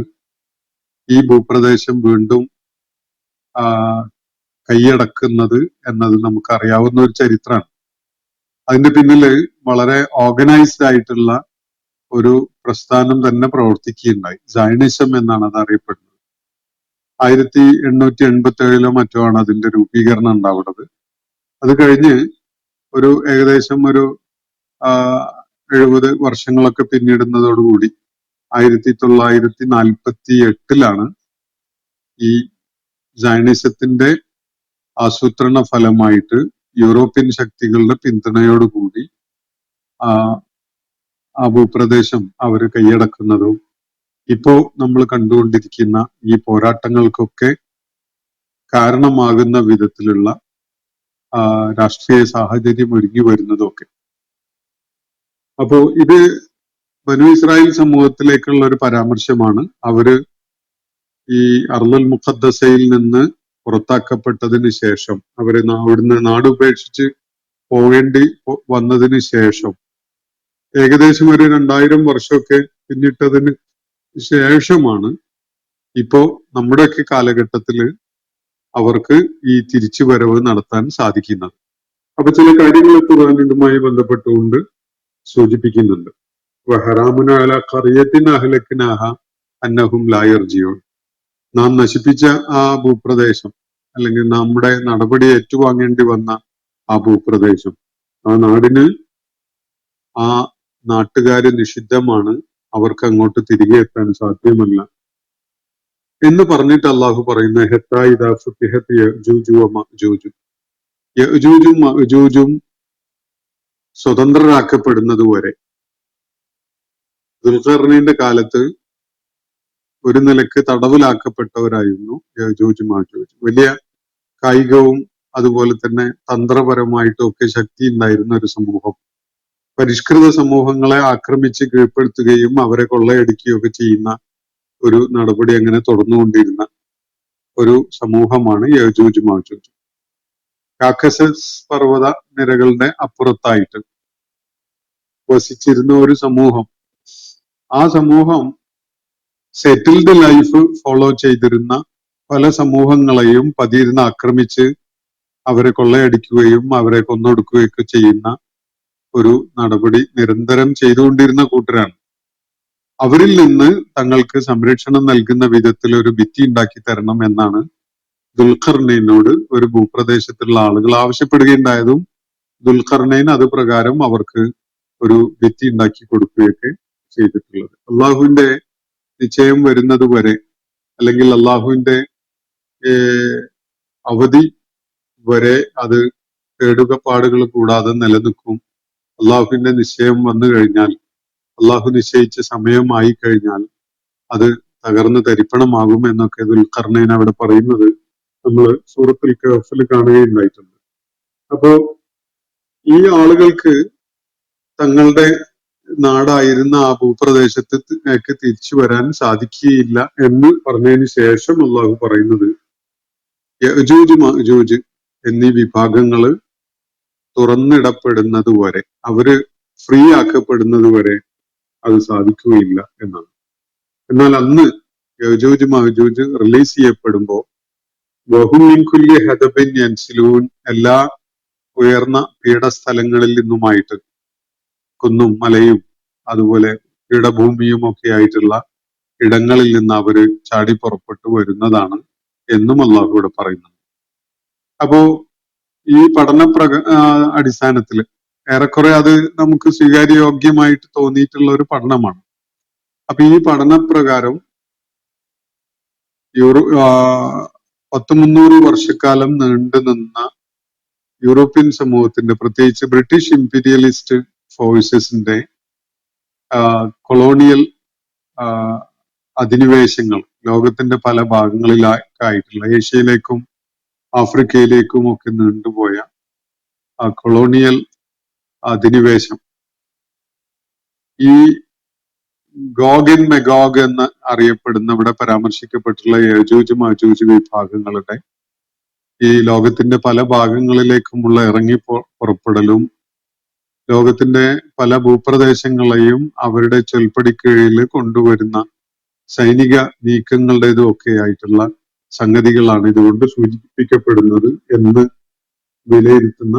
ഈ ഭൂപ്രദേശം വീണ്ടും കൈയടക്കുന്നത് എന്നത് നമുക്കറിയാവുന്ന ഒരു ചരിത്രമാണ്. അതിന്റെ പിന്നില് വളരെ ഓർഗനൈസ്ഡ് ആയിട്ടുള്ള ഒരു പ്രസ്ഥാനം തന്നെ പ്രവർത്തിക്കുകയുണ്ടായി. സയണിസം എന്നാണ് അത് അറിയപ്പെടുന്നത്. 1887 മറ്റോ ആണ് അതിന്റെ രൂപീകരണം ഉണ്ടാവുന്നത്. അത് കഴിഞ്ഞ് ഒരു ഏകദേശം ഒരു 70 വർഷങ്ങളൊക്കെ പിന്നിടുന്നതോടുകൂടി 1948 ഈ സയണിസത്തിന്റെ ആസൂത്രണ ഫലമായിട്ട് യൂറോപ്യൻ ശക്തികളുടെ പിന്തുണയോടുകൂടി ആ ഭൂപ്രദേശം അവര് കൈയടക്കുന്നതും ഇപ്പോ നമ്മൾ കണ്ടുകൊണ്ടിരിക്കുന്ന ഈ പോരാട്ടങ്ങൾക്കൊക്കെ കാരണമാകുന്ന വിധത്തിലുള്ള രാഷ്ട്രീയ സാഹചര്യം ഒരുങ്ങി വരുന്നതും ഒക്കെ. അപ്പോ ഇത് ബനു ഇസ്രായേൽ സമൂഹത്തിലേക്കുള്ള ഒരു പരാമർശമാണ്. അവര് ഈ അർളുൽ മുഖദ്ദസയിൽ നിന്ന് പുറത്താക്കപ്പെട്ടതിന് ശേഷം അവര് അവിടുന്ന് നാടുപേക്ഷിച്ച് പോകേണ്ടി വന്നതിന് ശേഷം ഏകദേശം ഒരു 2000 വർഷമൊക്കെ പിന്നിട്ടതിന് ശേഷമാണ് ഇപ്പോ നമ്മുടെയൊക്കെ കാലഘട്ടത്തില് അവർക്ക് ഈ തിരിച്ചുവരവ് നടത്താൻ സാധിക്കുന്നത്. അപ്പൊ ചില കാര്യങ്ങൾ ഖുർആൻ ഇതുമായി ബന്ധപ്പെട്ടുകൊണ്ട് സൂചിപ്പിക്കുന്നുണ്ട്. വഹറാമുന അല ഖറിയത്തിൻ അഹ്ലക്നാഹ അന്നഹും ലാ യർജിഊൻ. നാം നശിപ്പിച്ച ആ ഭൂപ്രദേശം അല്ലെങ്കിൽ നമ്മുടെ നടപടി ഏറ്റുവാങ്ങേണ്ടി വന്ന ആ ഭൂപ്രദേശം, ആ നാടിന് ആ നാട്ടുകാര് നിഷിദ്ധമാണ്, അവർക്ക് അങ്ങോട്ട് തിരികെ എത്താൻ സാധ്യമല്ല എന്ന് പറഞ്ഞിട്ട് അള്ളാഹു പറയുന്ന യഅ്ജൂജും മഅ്ജൂജും സ്വതന്ത്രരാക്കപ്പെടുന്നത് വരെ. ദുൽഖർനൈന്റെ കാലത്ത് ഒരു നിലക്ക് തടവിലാക്കപ്പെട്ടവരായിരുന്നു യഅ്ജൂജ് മഅ്ജൂജ്. വലിയ കായികവും അതുപോലെ തന്നെ തന്ത്രപരമായിട്ടും ഒക്കെ ശക്തി ഉണ്ടായിരുന്ന ഒരു സമൂഹം. പരിഷ്കൃത സമൂഹങ്ങളെ ആക്രമിച്ച് കീഴ്പ്പെടുത്തുകയും അവരെ കൊള്ളയടിക്കുകയും ഒക്കെ ചെയ്യുന്ന ഒരു നടപടി അങ്ങനെ തുടർന്നുകൊണ്ടിരുന്ന ഒരു സമൂഹമാണ് യഅ്ജൂജ് മഅ്ജൂജ്. കാക്കസസ് പർവ്വത നിരകളുടെ അപ്പുറത്തായിട്ട് വസിച്ചിരുന്ന ഒരു സമൂഹം. ആ സമൂഹം സെറ്റിൽഡ് ലൈഫ് ഫോളോ ചെയ്തിരുന്ന പല സമൂഹങ്ങളെയും പതിയിരുന്ന് ആക്രമിച്ച് അവരെ കൊള്ളയടിക്കുകയും അവരെ കൊന്നൊടുക്കുകയൊക്കെ ചെയ്യുന്ന ഒരു നടപടി നിരന്തരം ചെയ്തുകൊണ്ടിരുന്ന കൂട്ടരാണ്. അവരിൽ നിന്ന് തങ്ങൾക്ക് സംരക്ഷണം നൽകുന്ന വിധത്തിൽ ഒരു ഭിത്തി ഉണ്ടാക്കി തരണം എന്നാണ് ദുൽഖർനൈനോട് ഒരു ഭൂപ്രദേശത്തുള്ള ആളുകൾ ആവശ്യപ്പെടുകയുണ്ടായതും ദുൽഖർനൈൻ അത് പ്രകാരം അവർക്ക് ഒരു ഭിത്തി ഉണ്ടാക്കി കൊടുക്കുകയൊക്കെ ചെയ്തിട്ടുള്ളത്. അള്ളാഹുവിന്റെ നിശ്ചയം വരുന്നത് വരെ അല്ലെങ്കിൽ അള്ളാഹുവിന്റെ അവധി വരെ അത് കേടുകപ്പാടുകൾ കൂടാതെ നിലനിൽക്കും. അള്ളാഹുവിന്റെ നിശ്ചയം വന്നു കഴിഞ്ഞാൽ, അള്ളാഹു നിശ്ചയിച്ച സമയമായി കഴിഞ്ഞാൽ അത് തകർന്ന് തരിപ്പണമാകും എന്നൊക്കെ ദുൽഖർനൈൻ അവിടെ പറയുന്നത് നമ്മൾ സൂറത്തുൽ കഹ്ഫിൽ കാണുകയുണ്ടായിട്ടുണ്ട്. അപ്പോ ഈ ആളുകൾക്ക് തങ്ങളുടെ നാടായിരുന്ന ആ ഭൂപ്രദേശത്തേക്ക് തിരിച്ചു വരാൻ സാധിക്കുകയില്ല എന്ന് പറഞ്ഞതിന് ശേഷം അള്ളാഹു പറയുന്നത് യഅ്ജൂജ് മഅ്ജൂജ് എന്നീ വിഭാഗങ്ങള് തുറന്നിടപ്പെടുന്നത് വരെ, അവര് ഫ്രീ ആക്കപ്പെടുന്നത് വരെ അത് സാധിക്കുകയില്ല എന്നാണ്. എന്നാൽ അന്ന് യജൂജ് മഅജൂജ് റിലീസ് ചെയ്യപ്പെടുമ്പോൾ വഹും മിൻ കുല്ലി ഹദബിൻ യൻസിലൂൻ, എല്ലാ ഉയർന്ന പീഠസ്ഥലങ്ങളിൽ നിന്നുമായിട്ട്, കുന്നും മലയും അതുപോലെ പീഠഭൂമിയും ഒക്കെ ആയിട്ടുള്ള ഇടങ്ങളിൽ നിന്ന് അവര് ചാടി പുറപ്പെട്ടു വരുന്നതാണ് എന്നും അള്ളാഹു ഇവിടെ പറയുന്നുണ്ട്. അപ്പോ ഈ അടിസ്ഥാനത്തിൽ ഏറെക്കുറെ അത് നമുക്ക് സ്വീകാര്യോഗ്യമായിട്ട് തോന്നിയിട്ടുള്ള ഒരു പഠനമാണ്. അപ്പൊ ഈ പഠനപ്രകാരം 300 വർഷക്കാലം നീണ്ടു നിന്ന യൂറോപ്യൻ സമൂഹത്തിന്റെ, പ്രത്യേകിച്ച് ബ്രിട്ടീഷ് ഇംപീരിയലിസ്റ്റ് ഫോഴ്സസിന്റെ കൊളോണിയൽ അധിനിവേശങ്ങൾ ലോകത്തിന്റെ പല ഭാഗങ്ങളിലായിട്ടുള്ള ഏഷ്യയിലേക്കും ആഫ്രിക്കയിലേക്കും ഒക്കെ നീണ്ടുപോയ ആ കൊളോണിയൽ അധിനിവേശം ഈ ഗോഗ് ആൻഡ് മെഗോഗ് എന്ന് അറിയപ്പെടുന്ന ഇവിടെ പരാമർശിക്കപ്പെട്ടുള്ള യജൂജ് മഅജൂജ് വിഭാഗങ്ങളുടെ ഈ ലോകത്തിന്റെ പല ഭാഗങ്ങളിലേക്കുമുള്ള ഇറങ്ങി പുറപ്പെടലും ലോകത്തിന്റെ പല ഭൂപ്രദേശങ്ങളെയും അവരുടെ ചൊൽപ്പടിക്കീഴിൽ കൊണ്ടുവരുന്ന സൈനിക നീക്കങ്ങളുടേതും ഒക്കെ ആയിട്ടുള്ള സംഗതികളാണ് ഇതുകൊണ്ട് സൂചിപ്പിക്കപ്പെടുന്നത് എന്ന് വിലയിരുത്തുന്ന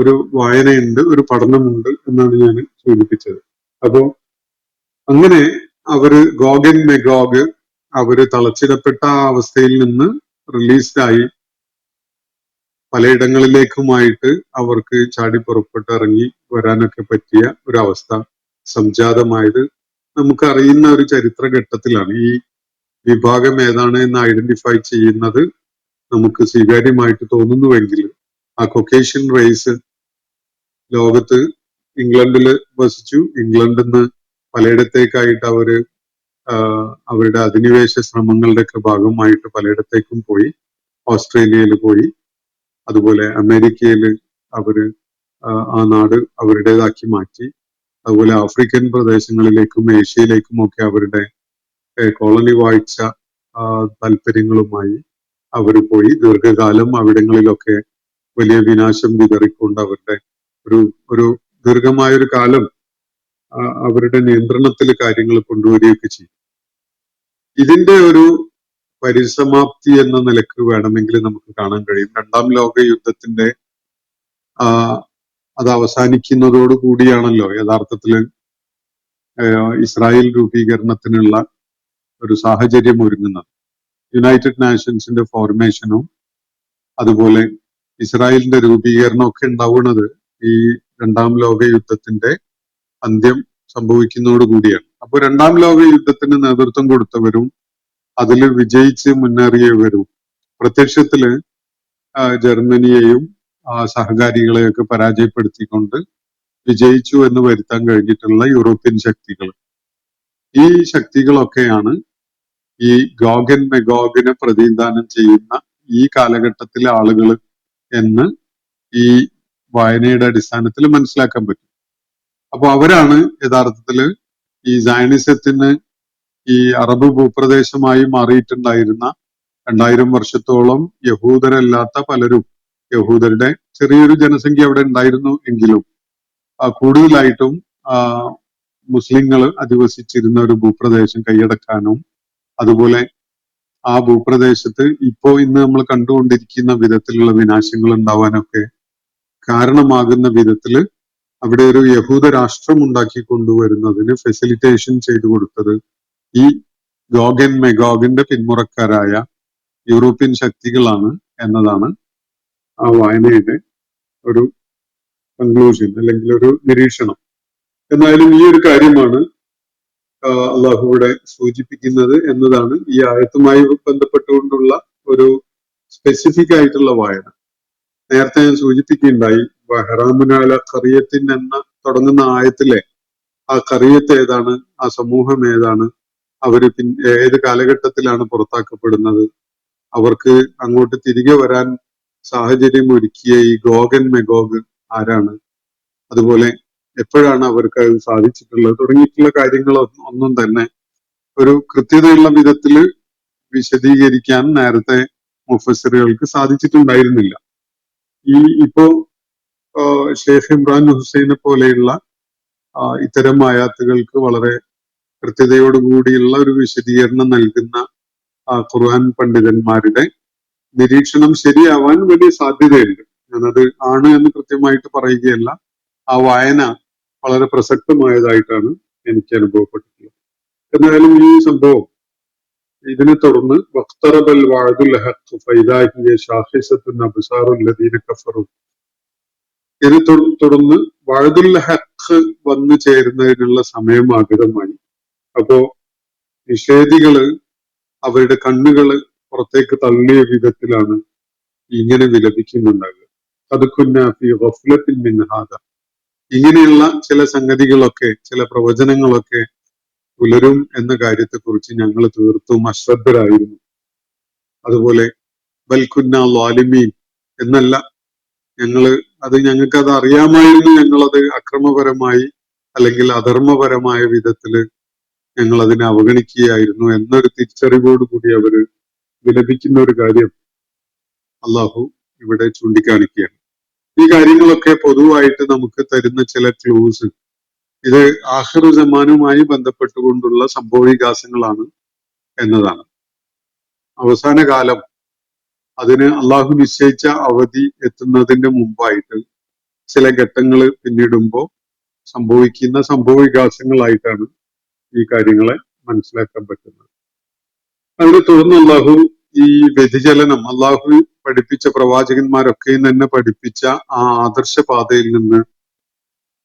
ഒരു വായനയുണ്ട്, ഒരു പഠനമുണ്ട് എന്നാണ് ഞാൻ സൂചിപ്പിച്ചത്. അപ്പോ അങ്ങനെ അവര് ഗോഗ് ആൻഡ് മെഗോഗ് അവര് തളച്ചിടപ്പെട്ട ആ അവസ്ഥയിൽ നിന്ന് റിലീസ്ഡായി പലയിടങ്ങളിലേക്കുമായിട്ട് അവർക്ക് ചാടി പുറപ്പെട്ട് ഇറങ്ങി വരാനൊക്കെ പറ്റിയ ഒരവസ്ഥ സംജാതമായത് നമുക്കറിയുന്ന ഒരു ചരിത്രഘട്ടത്തിലാണ്. ഈ വിഭാഗം ഏതാണ് എന്ന് ഐഡന്റിഫൈ ചെയ്യുന്നത് നമുക്ക് സ്വീകാര്യമായിട്ട് തോന്നുന്നുവെങ്കിൽ ആ കൊക്കേഷ്യൻ റേസ് ലോകത്ത് ഇംഗ്ലണ്ടിൽ വസിച്ചു. ഇംഗ്ലണ്ടിൽ നിന്ന് പലയിടത്തേക്കായിട്ട് അവര് അവരുടെ അധിനിവേശ ശ്രമങ്ങളുടെയൊക്കെ ഭാഗമായിട്ട് പലയിടത്തേക്കും പോയി. ഓസ്ട്രേലിയയിൽ പോയി, അതുപോലെ അമേരിക്കയിൽ അവര് ആ നാട് അവരുടേതാക്കി മാറ്റി. അതുപോലെ ആഫ്രിക്കൻ പ്രദേശങ്ങളിലേക്കും ഏഷ്യയിലേക്കും ഒക്കെ അവരുടെ കോളനി വാഴ്ച താല്പര്യങ്ങളുമായി അവർ പോയി. ദീർഘകാലം അവിടങ്ങളിലൊക്കെ വലിയ വിനാശം വിതറിക്കൊണ്ട് അവരുടെ ഒരു ദീർഘമായൊരു കാലം അവരുടെ നിയന്ത്രണത്തിൽ കാര്യങ്ങൾ കൊണ്ടുവരികയൊക്കെ ചെയ്യും. ഇതിന്റെ ഒരു പരിസമാപ്തി എന്ന നിലക്ക് വേണമെങ്കിൽ നമുക്ക് കാണാൻ കഴിയും. രണ്ടാം ലോക യുദ്ധത്തിന്റെ അത് അവസാനിക്കുന്നതോടു കൂടിയാണല്ലോ യഥാർത്ഥത്തില് ഇസ്രായേൽ രൂപീകരണത്തിനുള്ള ഒരു സാഹചര്യം ഒരുങ്ങുന്നത്. യുണൈറ്റഡ് നാഷൻസിന്റെ ഫോർമേഷനും അതുപോലെ ഇസ്രായേലിന്റെ രൂപീകരണം ഒക്കെ ഉണ്ടാവുന്നത് ഈ രണ്ടാം ലോക യുദ്ധത്തിന്റെ അന്ത്യം സംഭവിക്കുന്നതോടുകൂടിയാണ്. അപ്പോൾ രണ്ടാം ലോക യുദ്ധത്തിന് നേതൃത്വം കൊടുത്തവരും അതിൽ വിജയിച്ച് മുന്നേറിയവരും പ്രത്യക്ഷത്തില് ജർമ്മനിയെയും സഹകാരികളെയൊക്കെ പരാജയപ്പെടുത്തിക്കൊണ്ട് വിജയിച്ചു എന്ന് വരുത്താൻ കഴിഞ്ഞിട്ടുള്ള യൂറോപ്യൻ ശക്തികൾ. ഈ ശക്തികളൊക്കെയാണ് ഈ ഗോഗ് ആൻഡ് മെഗോഗിനെ പ്രതിനിധാനം ചെയ്യുന്ന ഈ കാലഘട്ടത്തിലെ ആളുകൾ എന്ന് ഈ വായനയുടെ അടിസ്ഥാനത്തിൽ മനസ്സിലാക്കാൻ പറ്റും. അപ്പൊ അവരാണ് യഥാർത്ഥത്തില് ഈ സയനിസത്തിന് ഈ അറബ് ഭൂപ്രദേശമായി മാറിയിട്ടുണ്ടായിരുന്ന 2000 വർഷത്തോളം യഹൂദരല്ലാത്ത പലരും, യഹൂദരുടെ ചെറിയൊരു ജനസംഖ്യ അവിടെ ഉണ്ടായിരുന്നു എങ്കിലും കൂടുതലായിട്ടും മുസ്ലിങ്ങൾ അധിവസിച്ചിരുന്ന ഒരു ഭൂപ്രദേശം കൈയടക്കാനും അതുപോലെ ആ ഭൂപ്രദേശത്ത് ഇന്ന് നമ്മൾ കണ്ടുകൊണ്ടിരിക്കുന്ന വിധത്തിലുള്ള വിനാശങ്ങൾ ഉണ്ടാവാനൊക്കെ കാരണമാകുന്ന വിധത്തില് അവിടെ ഒരു യഹൂദ രാഷ്ട്രം ഉണ്ടാക്കി കൊണ്ടുവരുന്നതിന് ഫെസിലിറ്റേഷൻ ചെയ്തു കൊടുത്തത് ഈ ഗോഗ് ആൻഡ് മെഗോഗിന്റെ പിന്മുറക്കാരായ യൂറോപ്യൻ ശക്തികളാണ് എന്നതാണ് ആ വായനയുടെ ഒരു കൺക്ലൂഷൻ അല്ലെങ്കിൽ ഒരു നിരീക്ഷണം. എന്നാലും ഈ ഒരു കാര്യമാണ് അള്ളാഹു ഇവിടെ സൂചിപ്പിക്കുന്നത് എന്നതാണ് ഈ ആയത്തുമായി ബന്ധപ്പെട്ടുകൊണ്ടുള്ള ഒരു സ്പെസിഫിക് ആയിട്ടുള്ള വായന. നേരത്തെ ഞാൻ സൂചിപ്പിക്കുകയുണ്ടായി ഹറാമുനാല ഖറിയത്തിൻ എന്ന തുടങ്ങുന്ന ആയത്തിലെ ആ ഖറിയത്ത് ഏതാണ്, ആ സമൂഹം ഏതാണ്, അവര് ഏത് കാലഘട്ടത്തിലാണ് പുറത്താക്കപ്പെടുന്നത്, അവർക്ക് അങ്ങോട്ട് തിരികെ വരാൻ സാഹചര്യം ഒരുക്കിയ ഈ ഗോഗ് ആൻഡ് മെഗോഗ് ആരാണ്, അതുപോലെ എപ്പോഴാണ് അവർക്ക് അത് സാധിച്ചിട്ടുള്ളത് തുടങ്ങിയിട്ടുള്ള കാര്യങ്ങളൊന്നും തന്നെ ഒരു കൃത്യതയുള്ള വിധത്തിൽ വിശദീകരിക്കാൻ നേരത്തെ മുഫസ്സിറുകൾക്ക് സാധിച്ചിട്ടുണ്ടായിരുന്നില്ല. ഇപ്പോ ഷെയ്ഖ് ഇമ്രാൻ ഹുസൈനെ പോലെയുള്ള ഇത്തരം ആയാത്തുകൾക്ക് വളരെ കൃത്യതയോടുകൂടിയുള്ള ഒരു വിശദീകരണം നൽകുന്ന ഖുർആൻ പണ്ഡിതന്മാരുടെ നിരീക്ഷണം ശരിയാവാൻ വലിയ സാധ്യതയുണ്ട്. ഞാനത് ആണ് എന്ന് കൃത്യമായിട്ട് പറയുകയല്ല. ആ വായന വളരെ പ്രസക്തമായതായിട്ടാണ് എനിക്ക് അനുഭവപ്പെട്ടിട്ടുള്ളത്. എന്നാലും ഈ സംഭവം ഇതിനെ തുടർന്ന് വഖ്തറബൽ വഅദുൽ ഹഖ് ഫഇദാ ഹിയ ശാഖിസത്തുൻ അബ്സാറുൽ ലദീന കഫറു, ഇതിനെ തുടർന്ന് വഅദുൽ ഹഖ് വന്നു ചേരുന്നതിനുള്ള സമയം ആഗതമായി. അപ്പോ നിഷേധികള് അവരുടെ കണ്ണുകള് പുറത്തേക്ക് തള്ളിയ വിധത്തിലാണ് ഇങ്ങനെ വിലപിക്കുന്നുണ്ടാകുക. അത് കുന്നാഫി ഗഫ്ലത്തിൻ മിൻ ഹാദ, ഇങ്ങനെയുള്ള ചില സംഗതികളൊക്കെ, ചില പ്രവചനങ്ങളൊക്കെ പുലരും എന്ന കാര്യത്തെക്കുറിച്ച് ഞങ്ങൾ തീർത്തും അശ്രദ്ധരായിരുന്നു. അതുപോലെ ബൽകുന്ന ലാലിമീൻ എന്നല്ല, ഞങ്ങൾക്ക് അത് അറിയാമായിരുന്നു, ഞങ്ങളത് അക്രമപരമായി അല്ലെങ്കിൽ അധർമ്മപരമായ വിധത്തില് ഞങ്ങൾ അതിനെ അവഗണിക്കുകയായിരുന്നു എന്നൊരു തിരിച്ചറിവോട് കൂടി അവര് വിലപിക്കുന്ന ഒരു കാര്യം അള്ളാഹു ഇവിടെ ചൂണ്ടിക്കാണിക്കുകയാണ്. ഈ കാര്യങ്ങളൊക്കെ പൊതുവായിട്ട് നമുക്ക് തരുന്ന ചില ക്ലൂസ്, ഇത് ആഖിറു സമാനുമായി ബന്ധപ്പെട്ടുകൊണ്ടുള്ള സംഭവവികാസങ്ങളാണ് എന്നതാണ്. അവസാന കാലം അതിന് അള്ളാഹു നിശ്ചയിച്ച അവധി എത്തുന്നതിന്റെ മുമ്പായിട്ട് ചില ഘട്ടങ്ങൾ പിന്നിടുമ്പോൾ സംഭവിക്കുന്ന സംഭവവികാസങ്ങളായിട്ടാണ് ഈ കാര്യങ്ങളെ മനസ്സിലാക്കാൻ പറ്റുന്നത്. അതിനെ തുടർന്ന് അള്ളാഹു ഈ വ്യതിചലനം, അള്ളാഹു പഠിപ്പിച്ച പ്രവാചകന്മാരൊക്കെയും തന്നെ പഠിപ്പിച്ച ആ ആദർശപാതയിൽ നിന്ന്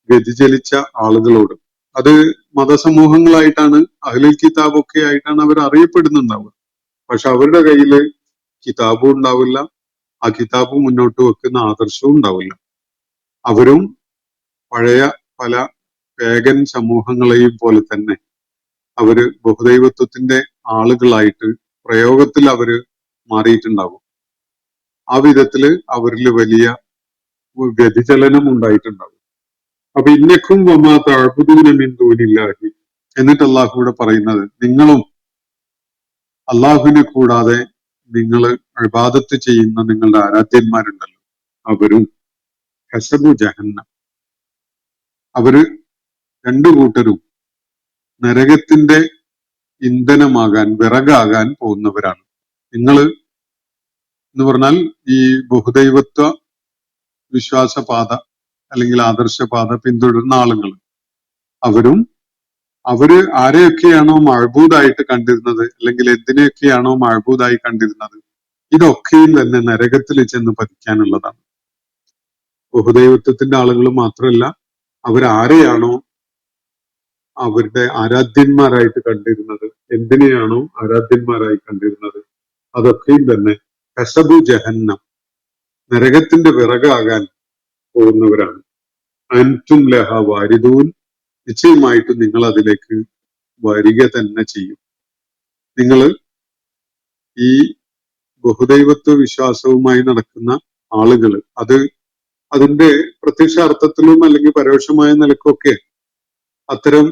വ്യതിചലിച്ച ആളുകളോട്, അത് മതസമൂഹങ്ങളായിട്ടാണ്, അഹ്ലുൽ കിതാബൊക്കെ ആയിട്ടാണ് അവർ അറിയപ്പെടുന്നുണ്ടാവുക. പക്ഷെ അവരുടെ കയ്യില് കിതാബും ഉണ്ടാവില്ല, ആ കിതാബ് മുന്നോട്ട് വെക്കുന്ന ആദർശവും ഉണ്ടാവില്ല. അവരും പഴയ പല പേഗൻ സമൂഹങ്ങളെയും പോലെ തന്നെ അവര് ബഹുദൈവത്വത്തിന്റെ ആളുകളായിട്ട് പ്രയോഗത്തിൽ അവര് മാറിയിട്ടുണ്ടാകും. ആ വിധത്തില് അവരിൽ വലിയ വ്യതിചലനം ഉണ്ടായിട്ടുണ്ടാകും. അപ്പൊ ഇന്നക്കും വമാ തഅബുദൂന മിൻ ദൂനില്ലാഹി, എന്നിട്ട് അള്ളാഹു ഇവിടെ പറയുന്നത്, നിങ്ങളും അള്ളാഹുവിനെ കൂടാതെ നിങ്ങൾ ഇബാദത്ത് ചെയ്യുന്ന നിങ്ങളുടെ ആരാധ്യന്മാരുണ്ടല്ലോ, അവരും ഹസബു ജഹന്നം, അവര് രണ്ടു കൂട്ടരും നരകത്തിന്റെ ഇന്ധനമാകാൻ, വിറകാകാൻ പോകുന്നവരാണ്. നിങ്ങൾ എന്ന് പറഞ്ഞാൽ ഈ ബഹുദൈവത്വ വിശ്വാസപാത അല്ലെങ്കിൽ ആദർശപാത പിന്തുടരുന്ന ആളുകൾ, അവര് ആരെയൊക്കെയാണോ മഅബൂദായിട്ട് കണ്ടിരുന്നത്, അല്ലെങ്കിൽ എന്തിനെയൊക്കെയാണോ മഅബൂദായി കണ്ടിരുന്നത്, ഇതൊക്കെയും തന്നെ നരകത്തിൽ ചെന്ന് പതിക്കാനുള്ളതാണ്. ബഹുദൈവത്വത്തിന്റെ ആളുകൾ മാത്രമല്ല, അവരാരെയാണോ അവരുടെ ആരാധ്യന്മാരായിട്ട് കണ്ടിരുന്നത്, എന്തിനെയാണോ ആരാധ്യന്മാരായി കണ്ടിരുന്നത്, അതൊക്കെയും തന്നെ ഹസബു ജഹന്നം, നരകത്തിന്റെ വിറകാകാൻ പോകുന്നവരാണ്. അൻതും ലഹ വാരിദൂൻ, നിശ്ചയമായിട്ടും നിങ്ങൾ അതിലേക്ക് വരിക തന്നെ ചെയ്യും. നിങ്ങൾ ഈ ബഹുദൈവത്വ വിശ്വാസവുമായി നടക്കുന്ന ആളുകൾ, അതിന്റെ പ്രത്യക്ഷ അർത്ഥത്തിലും അല്ലെങ്കിൽ പരോക്ഷമായ നിലക്കൊക്കെ അത്തരം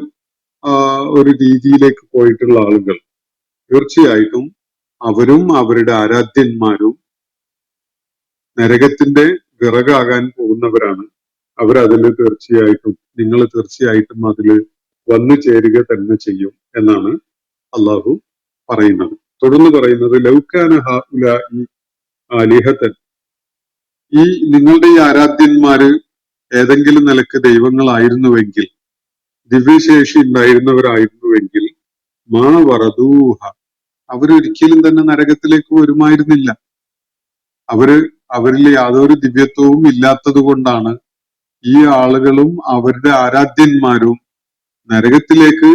ഒരു രീതിയിലേക്ക് പോയിട്ടുള്ള ആളുകൾ തീർച്ചയായിട്ടും അവരും അവരുടെ ആരാധ്യന്മാരും നരകത്തിന്റെ വിറകാകാൻ പോകുന്നവരാണ്. അവരതിൽ തീർച്ചയായിട്ടും, നിങ്ങൾ തീർച്ചയായിട്ടും അതിൽ വന്നു ചേരുക തന്നെ ചെയ്യും എന്നാണ് അള്ളാഹു പറയുന്നത്. തുടർന്ന് പറയുന്നത്, ലൗകാന ഹഉലാഇ ആലിഹത്തൻ, ഈ നിങ്ങളുടെ ഈ ആരാധ്യന്മാര് ഏതെങ്കിലും നിലക്ക് ദൈവങ്ങളായിരുന്നുവെങ്കിൽ, ദിവ്യശേഷി ഉണ്ടായിരുന്നവരായിരുന്നുവെങ്കിൽ, മാ വറദൂഹ, അവരൊരിക്കലും തന്നെ നരകത്തിലേക്ക് വരുമായിരുന്നില്ല. അവരിൽ യാതൊരു ദിവ്യത്വവും ഇല്ലാത്തത് കൊണ്ടാണ് ഈ ആളുകളും അവരുടെ ആരാധ്യന്മാരും നരകത്തിലേക്ക്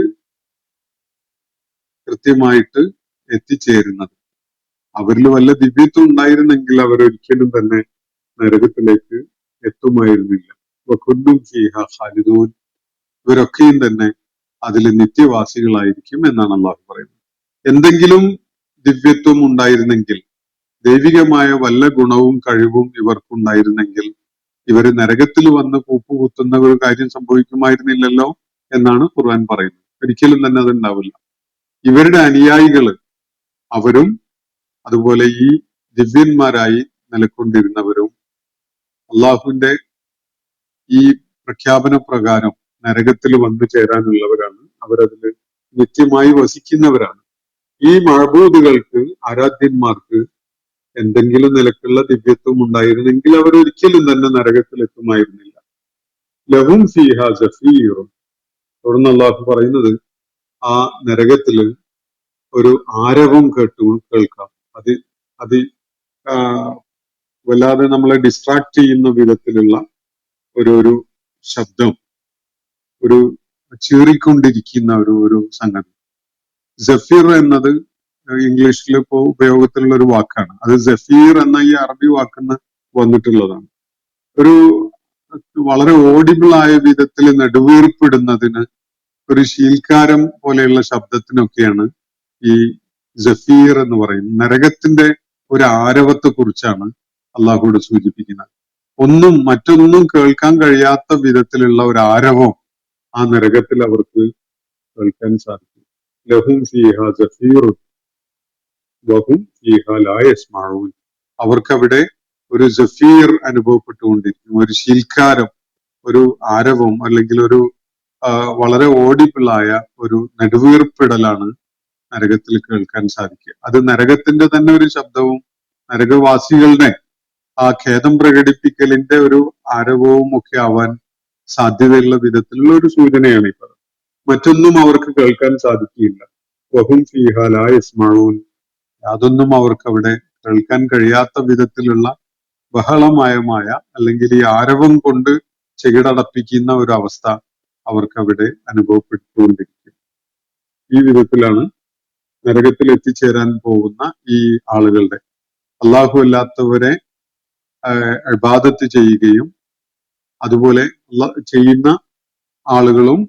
കൃത്യമായിട്ട് എത്തിച്ചേരുന്നത്. അവരിൽ വല്ല ദിവ്യത്വം ഉണ്ടായിരുന്നെങ്കിൽ അവരൊരിക്കലും തന്നെ നരകത്തിലേക്ക് എത്തുമായിരുന്നില്ല. വകുല്ലും ഫീഹ ഖാലിദൂൻ, ഇവരൊക്കെയും തന്നെ അതിൽ നിത്യവാസികളായിരിക്കും എന്നാണ് അള്ളാഹു പറയുന്നത്. എന്തെങ്കിലും ദിവ്യത്വം ഉണ്ടായിരുന്നെങ്കിൽ, ദൈവികമായ വല്ല ഗുണവും കഴിവും ഇവർക്കുണ്ടായിരുന്നെങ്കിൽ, ഇവര് നരകത്തിൽ വന്ന് കൂപ്പുകുത്തുന്ന ഒരു കാര്യം സംഭവിക്കുമായിരുന്നില്ലല്ലോ എന്നാണ് ഖുർആൻ പറയുന്നത്. ഒരിക്കലും തന്നെ അത് ഉണ്ടാവില്ല. ഇവരുടെ അനുയായികള്, അവരും അതുപോലെ ഈ ദിവ്യന്മാരായി നിലക്കൊണ്ടിരുന്നവരും അള്ളാഹുവിന്റെ ഈ പ്രഖ്യാപന പ്രകാരം നരകത്തിൽ വന്നു ചേരാനുള്ളവരാണ്. അവരതിൽ നിത്യമായി വസിക്കുന്നവരാണ്. ഈ മഅബൂദുകൾക്ക്, ആരാധ്യന്മാർക്ക് എന്തെങ്കിലും നിലക്കുള്ള ദിവ്യത്വം ഉണ്ടായിരുന്നെങ്കിൽ അവരൊരിക്കലും തന്നെ നരകത്തിൽ എത്തുമായിരുന്നില്ല. ലഹും ഫീഹ സഫീറുൻ. തുടർന്ന് അള്ളാഹു പറയുന്നത്, ആ നരകത്തില് ഒരു ആരവം കേൾക്കാം. അത് അത് ആ, വല്ലാതെ നമ്മളെ ഡിസ്ട്രാക്ട് ചെയ്യുന്ന വിധത്തിലുള്ള ഒരു ശബ്ദം, ഒരു ചീറിക്കൊണ്ടിരിക്കുന്ന ഒരു സംഗതി. സഫീർ എന്നത് ഇംഗ്ലീഷിൽ ഇപ്പോ ഉപയോഗത്തിലുള്ള ഒരു വാക്കാണ്. അത് സഫീർ എന്ന ഈ അറബി വാക്കിന്ന് വന്നിട്ടുള്ളതാണ്. ഒരു വളരെ ഓഡിബിൾ ആയ വിധത്തിൽ നെടുവീർപ്പിടുന്നതിന്, ഒരു ശീൽക്കാരം പോലെയുള്ള ശബ്ദത്തിനൊക്കെയാണ് ഈ സഫീർ എന്ന് പറയുന്നത്. നരകത്തിന്റെ ഒരു ആരവത്തെ കുറിച്ചാണ് അള്ളാഹുവിടെ സൂചിപ്പിക്കുന്നത്. മറ്റൊന്നും കേൾക്കാൻ കഴിയാത്ത വിധത്തിലുള്ള ഒരു ആരവം ആ നരകത്തിൽ അവർക്ക് കേൾക്കാൻ സാധിക്കും. ലഹും ഫീഹ സഫീറുൻ വഹും ഫീഹ ലാ യസ്മഊൻ. അവർക്കവിടെ ഒരു സഫീർ അനുഭവപ്പെട്ടുകൊണ്ടിരിക്കും, ഒരു ശീൽക്കാരം, ഒരു ആരവം, അല്ലെങ്കിൽ ഒരു വളരെ ഓഡിബിളായ ഒരു നെടുവീർപ്പിടലാണ് നരകത്തിൽ കേൾക്കാൻ സാധിക്കുക. അത് നരകത്തിന്റെ തന്നെ ഒരു ശബ്ദവും നരകവാസികളുടെ ആ ഖേദം പ്രകടിപ്പിക്കലിന്റെ ഒരു ആരവവും ഒക്കെ ആവാൻ സാധ്യതയുള്ള വിധത്തിലുള്ള ഒരു സൂചനയാണ് ഇപ്പൊ. മറ്റൊന്നും അവർക്ക് കേൾക്കാൻ സാധിക്കുകയില്ല. വഹും ഫീഹ ലാ യസ്മഊൻ. യാതൊന്നും അവർക്ക് അവിടെ കേൾക്കാൻ കഴിയാത്ത വിധത്തിലുള്ള ബഹളമയമായ, അല്ലെങ്കിൽ ഈ ആരവം കൊണ്ട് ചെകിടടപ്പിക്കുന്ന ഒരു അവസ്ഥ അവർക്ക് അവിടെ അനുഭവപ്പെട്ടുകൊണ്ടിരിക്കും. ഈ വിധത്തിലാണ് നരകത്തിൽ എത്തിച്ചേരാൻ പോകുന്ന ഈ ആളുകളുടെ, അള്ളാഹു അല്ലാത്തവരെ ഇബാദത്ത് ചെയ്യുകയും അതുപോലെ ചെയ്യുന്ന ആളുകളും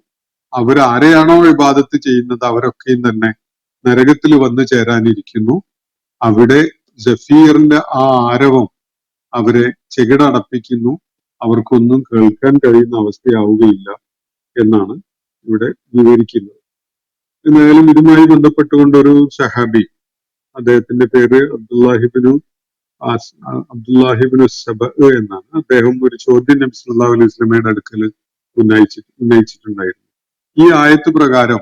അവരാരെയാണോ ഇബാദത്ത് ചെയ്യുന്നത് അവരൊക്കെയും തന്നെ നരകത്തിൽ വന്നു ചേരാനിരിക്കുന്നു. അവിടെ സഫീറിന്റെ ആ ആരവം അവരെ ചെകിടടപ്പിക്കുന്നു. അവർക്കൊന്നും കേൾക്കാൻ കഴിയുന്ന അവസ്ഥയാവുകയില്ല എന്നാണ് ഇവിടെ വിവരിക്കുന്നത്. എന്നാലും ഇതുമായി ബന്ധപ്പെട്ടുകൊണ്ട് ഒരു സഹാബി, അദ്ദേഹത്തിന്റെ പേര് അബ്ദുല്ലാഹിബ്നു സബ എന്നാണ്. അദ്ദേഹം ഒരു ചോദ്യം നബി സല്ലല്ലാഹു അലൈഹി വസല്ലമയുടെ അടുക്കൽ ഉന്നയിച്ചിട്ടുണ്ടായിരുന്നു. ഈ ആയത്ത് പ്രകാരം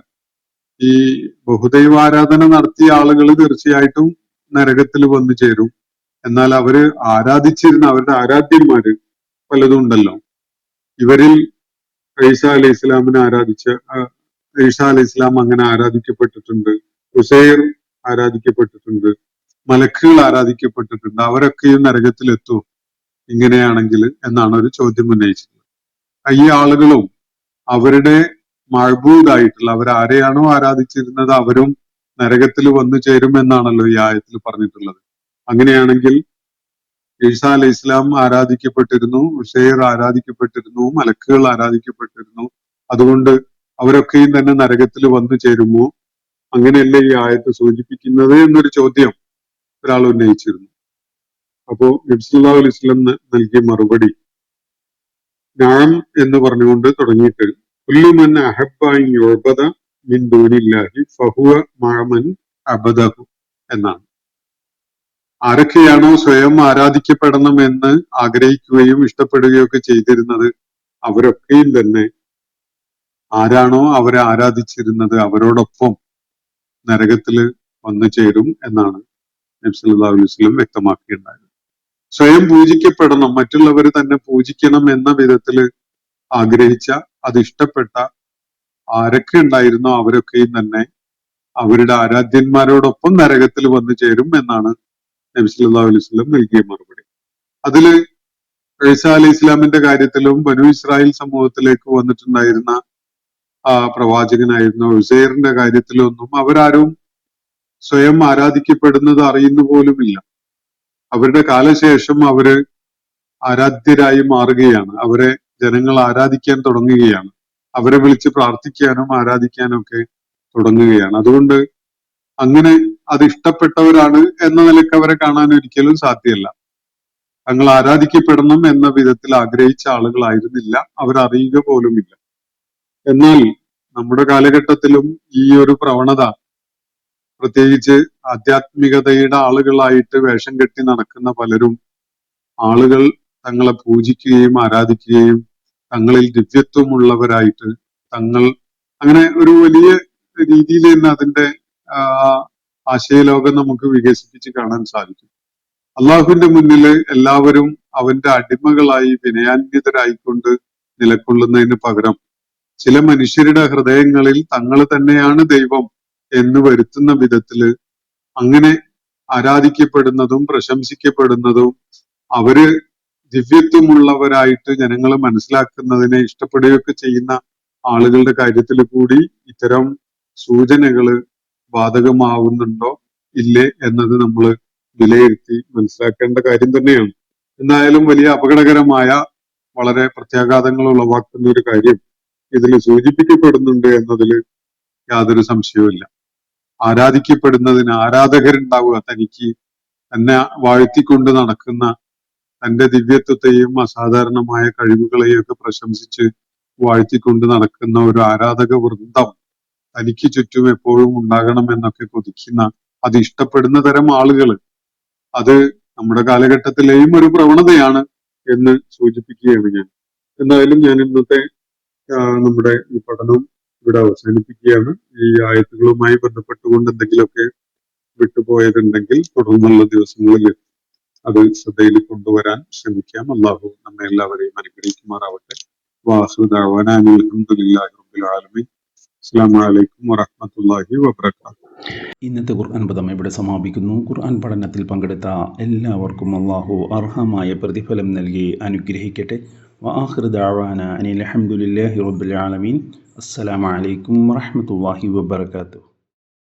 ഈ ബഹുദൈവാരാധന നടത്തിയ ആളുകൾ തീർച്ചയായിട്ടും നരകത്തിൽ വന്നു ചേരും. എന്നാൽ അവര് ആരാധിച്ചിരുന്ന അവരുടെ ആരാധ്യന്മാര് പലതും ഉണ്ടല്ലോ. ഇവരിൽ ഈസ അലൈഹി ഇസ്ലാമിനെ ഈസ അലൈഹി ഇസ്ലാം അങ്ങനെ ആരാധിക്കപ്പെട്ടിട്ടുണ്ട്, ഉസൈർ ആരാധിക്കപ്പെട്ടിട്ടുണ്ട്, മലക്കുകൾ ആരാധിക്കപ്പെട്ടിട്ടുണ്ട്. അവരൊക്കെയും നരകത്തിലെത്തും ഇങ്ങനെയാണെങ്കിൽ എന്നാണ് ഒരു ചോദ്യം ഉന്നയിച്ചത്. ഈ ആളുകളും അവരുടെ മഅബൂദായിട്ടുള്ള, അവരാരെയാണോ ആരാധിച്ചിരുന്നത് അവരും നരകത്തിൽ വന്നു ചേരും എന്നാണല്ലോ ഈ ആയത്തിൽ പറഞ്ഞിട്ടുള്ളത്. അങ്ങനെയാണെങ്കിൽ ഈസ അലൈഹി ഇസ്ലാം ആരാധിക്കപ്പെട്ടിരുന്നു, ഉസൈർ ആരാധിക്കപ്പെട്ടിരുന്നു, മലക്കുകൾ ആരാധിക്കപ്പെട്ടിരുന്നു. അതുകൊണ്ട് അവരൊക്കെയും തന്നെ നരകത്തിൽ വന്നു ചേരുമോ? അങ്ങനെയല്ലേ ഈ ആയത്ത് സൂചിപ്പിക്കുന്നത് എന്നൊരു ചോദ്യം ഒരാൾ ഉന്നയിച്ചിരുന്നു. അപ്പോ നബി സല്ലല്ലാഹു അലൈഹി വസല്ലം നൽകിയ മറുപടി ഞാൻ എന്ന് പറഞ്ഞുകൊണ്ട് തുടങ്ങിയിട്ട് കുല്ലു മൻ അഹബ്ബ അൻ യുഅബദ മിൻ ദൂനില്ലാഹി ഫഹുവ മഅ മൻ അബദഹു എന്നാണ്. ആരൊക്കെയാണോ സ്വയം ആരാധിക്കപ്പെടണം എന്ന് ആഗ്രഹിക്കുകയും ഇഷ്ടപ്പെടുകയും ഒക്കെ ചെയ്തിരുന്നത് അവരൊക്കെയും തന്നെ ആരാണോ അവരെ ആരാധിച്ചിരുന്നത് അവരോടൊപ്പം നരകത്തില് വന്നു ചേരും എന്നാണ് നബി സല്ലല്ലാഹു അലൈഹി വസല്ലം വ്യക്തമാക്കിയിട്ടുണ്ടായത്. സ്വയം പൂജിക്കപ്പെടണം, മറ്റുള്ളവർ തന്നെ പൂജിക്കണം എന്ന വിധത്തില് ആഗ്രഹിച്ച, അത് ഇഷ്ടപ്പെട്ട ആരൊക്കെ ഉണ്ടായിരുന്നോ അവരൊക്കെയും തന്നെ അവരുടെ ആരാധ്യന്മാരോടൊപ്പം നരകത്തിൽ വന്നു ചേരും എന്നാണ് നബി സല്ലല്ലാഹു അലൈഹി വസല്ലം നൽകിയ മറുപടി. അതില് ഈസ അലൈഹി ഇസ്ലാമിന്റെ കാര്യത്തിലും ബനു ഇസ്രായേൽ സമൂഹത്തിലേക്ക് വന്നിട്ടുണ്ടായിരുന്ന പ്രവാചകനായിരുന്ന ഉസൈറിന്റെ കാര്യത്തിലൊന്നും അവരാരും സ്വയം ആരാധിക്കപ്പെടുന്നത് അറിയുന്ന പോലുമില്ല. അവരുടെ കാലശേഷം അവര് ആരാധ്യരായി മാറുകയാണ്. അവരെ ജനങ്ങൾ ആരാധിക്കാൻ തുടങ്ങുകയാണ്. അവരെ വിളിച്ച് പ്രാർത്ഥിക്കാനും ആരാധിക്കാനും ഒക്കെ തുടങ്ങുകയാണ്. അതുകൊണ്ട് അങ്ങനെ അത് ഇഷ്ടപ്പെട്ടവരാണ് എന്ന നിലയ്ക്ക് അവരെ കാണാൻ ഒരിക്കലും സാധ്യമല്ല. തങ്ങൾ ആരാധിക്കപ്പെടണം എന്ന വിധത്തിൽ ആഗ്രഹിച്ച ആളുകളായിരുന്നില്ല, അവരറിയുക പോലുമില്ല. എന്നാൽ നമ്മുടെ കാലഘട്ടത്തിലും ഈ ഒരു പ്രവണത, പ്രത്യേകിച്ച് ആധ്യാത്മികതയുടെ ആളുകളായിട്ട് വേഷം കെട്ടി നടക്കുന്ന പലരും ആളുകൾ തങ്ങളെ പൂജിക്കുകയും ആരാധിക്കുകയും തങ്ങളിൽ ദിവ്യത്വമുള്ളവരായിട്ട് അങ്ങനെ ഒരു വലിയ രീതിയിൽ തന്നെ അതിന്റെ ആ, ആശയലോകം നമുക്ക് വികസിപ്പിച്ച് കാണാൻ സാധിക്കും. അള്ളാഹുവിന്റെ മുന്നിൽ എല്ലാവരും അവന്റെ അടിമകളായി വിനയാന്വിതരായിക്കൊണ്ട് നിലകൊള്ളുന്നതിന് പകരം ചില മനുഷ്യരുടെ ഹൃദയങ്ങളിൽ തങ്ങൾ തന്നെയാണ് ദൈവം എന്ന് വരുത്തുന്ന വിധത്തില് അങ്ങനെ ആരാധിക്കപ്പെടുന്നതും പ്രശംസിക്കപ്പെടുന്നതും അവര് ദിവ്യത്വമുള്ളവരായിട്ട് ജനങ്ങൾ മനസ്സിലാക്കുന്നതിനെ ഇഷ്ടപ്പെടുകയൊക്കെ ചെയ്യുന്ന ആളുകളുടെ കാര്യത്തിൽ കൂടി ഇത്തരം സൂചനകള് ബാധകമാവുന്നുണ്ടോ ഇല്ലേ എന്നത് നമ്മൾ വിലയിരുത്തി മനസ്സിലാക്കേണ്ട കാര്യം തന്നെയാണ്. എന്തായാലും വലിയ അപകടകരമായ വളരെ പ്രത്യാഘാതങ്ങൾ ഉളവാക്കുന്ന ഒരു കാര്യം ഇതിൽ സൂചിപ്പിക്കപ്പെടുന്നുണ്ട് എന്നതിൽ യാതൊരു സംശയവുമില്ല. ആരാധിക്കപ്പെടുന്നതിന് ആരാധകരുണ്ടാവുക, തനിക്ക് തന്നെ വാഴ്ത്തിക്കൊണ്ട് നടക്കുന്ന, തന്റെ ദിവ്യത്വത്തെയും അസാധാരണമായ കഴിവുകളെയും ഒക്കെ പ്രശംസിച്ച് വാഴ്ത്തിക്കൊണ്ട് നടക്കുന്ന ഒരു ആരാധക വൃന്ദം തനിക്ക് ചുറ്റും എപ്പോഴും ഉണ്ടാകണം എന്നൊക്കെ കൊതിക്കുന്ന, അത് ഇഷ്ടപ്പെടുന്ന തരം ആളുകൾ, അത് നമ്മുടെ കാലഘട്ടത്തിലെയും ഒരു പ്രവണതയാണ് എന്ന് സൂചിപ്പിക്കുകയാണ് ഞാൻ. എന്തായാലും ഞാൻ ഇന്നത്തെ നമ്മുടെ ഈ പഠനം ഇവിടെ അവസാനിപ്പിക്കുകയാണ്. ഈ ആയത്തുകളുമായി ബന്ധപ്പെട്ടുകൊണ്ട് എന്തെങ്കിലുമൊക്കെ വിട്ടുപോയതുണ്ടെങ്കിൽ തുടർന്നുള്ള ദിവസങ്ങളിൽ അത് ശ്രദ്ധയിൽ കൊണ്ടുവരാൻ ശ്രമിക്കാം. അള്ളാഹു നമ്മെ എല്ലാവരെയും അനുഗ്രഹിക്കുമാറാവട്ടെ. വാഹു ദഅ്വാനാ അൽഹംദുലില്ലാഹി റബ്ബിൽ ആലമീൻ. അസ്സലാമു അലൈക്കും വറഹ്മത്തുള്ളാഹി വബറകാതുഹു. ഇന്നത്തെ ഖുർആൻ പദം ഇവിടെ സമാപിക്കുന്നു. ഖുർആൻ പഠനത്തിൽ പങ്കെടുത്ത എല്ലാവർക്കും അള്ളാഹു അർഹമായ പ്രതിഫലം നൽകി അനുഗ്രഹിക്കട്ടെ. വആഖിറു ദഅ്വാനാ അനിൽ ഹംദുലില്ലാഹി റബ്ബിൽ ആലമീൻ. അസ്സലാമു അലൈക്കും വറഹ്മത്തുള്ളാഹി വബറകാതുഹു.